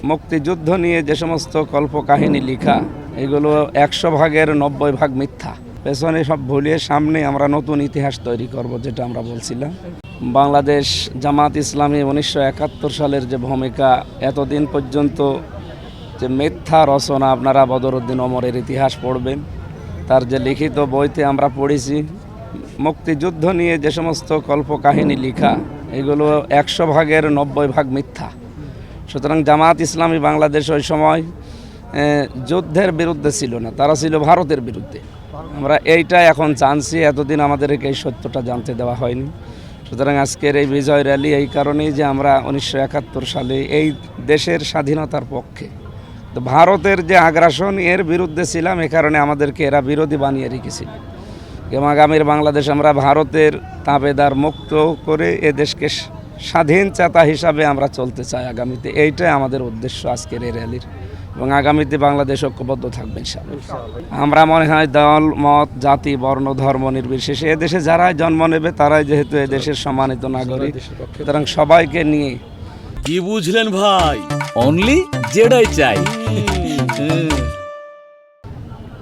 মুক্তিযুদ্ধ নিয়ে যে সমস্ত কল্পকাহিনী লেখা এগুলো 100 ভাগের 90 ভাগ মিথ্যা। পেছনে সব ভুলিয়ে সামনে আমরা নতুন ইতিহাস তৈরি করব, যেটা আমরা বলছিলাম। বাংলাদেশ জামাত ইসলামী 1971 সালের যে ভূমিকা, এতদিন পর্যন্ত যে মিথ্যা রচনা, আপনারা বদরুদ্দিন ওমরের ইতিহাস পড়বেন, তার যে লিখিত বইতে আমরা পড়েছি মুক্তিযুদ্ধ নিয়ে যে সমস্ত কল্পকাহিনী লেখা এগুলো 100 ভাগের 90 ভাগ মিথ্যা। সুতরাং জামাত ইসলামী বাংলাদেশ ওই সময় যুদ্ধের বিরুদ্ধে ছিল না, তারা ছিল ভারতের বিরুদ্ধে। আমরা এইটা এখন জানছি, এতদিন আমাদেরকে এই সত্যটা জানতে দেওয়া হয়নি। সুতরাং আজকের এই বিজয় র্যালি এই কারণেই যে আমরা 1971 সালে এই দেশের স্বাধীনতার পক্ষে, তো ভারতের যে আগ্রাসন এর বিরুদ্ধে ছিলাম, এ কারণে আমাদেরকে এরা বিরোধী বানিয়ে রেখেছিল। এবং আগামীর বাংলাদেশ আমরা ভারতের তাবেদার মুক্ত করে এ দেশকে স্বাধীন চেতা হিসাবে আমরা চলতে চাই আগামীতে। এইটাই আমাদের উদ্দেশ্য আজকের এই র্যালির, এবং আগামীতে বাংলাদেশ ঐক্যবদ্ধ থাকবে ইনশাআল্লাহ। আমরা মনে হয় দল মত জাতি বর্ণ ধর্ম নির্বিশেষে এদেশে যারাই জন্ম নেবে তারাই যেহেতু এদেশের সম্মানিত নাগরিক, সুতরাং সবাইকে নিয়ে। কি বুঝলেন ভাই? অনলি যেটাই চাই।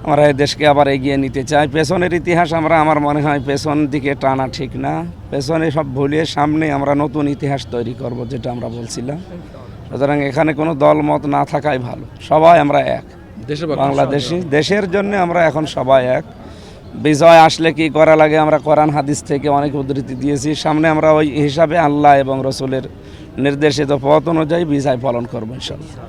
আমরা এই দেশকে আবার এগিয়ে নিতে চাই। পেছনের ইতিহাস আমার মনে হয় পেছন দিকে টানা ঠিক না, পেছনে সব ভুলিয়ে সামনে আমরা নতুন ইতিহাস তৈরি করব, যেটা আমরা বলছিলাম। সুতরাং এখানে কোনো দল মত না থাকাই ভালো, সবাই আমরা এক বাংলাদেশি, দেশের জন্য আমরা এখন সবাই এক। বিজয় আসলে কি করা লাগে আমরা কোরআন হাদিস থেকে অনেক উদ্ধৃতি দিয়েছি, সামনে আমরা ওই হিসাবে আল্লাহ এবং রসুলের নির্দেশিত পথ অনুযায়ী বিজয় পালন করবো ইনশাআল্লাহ।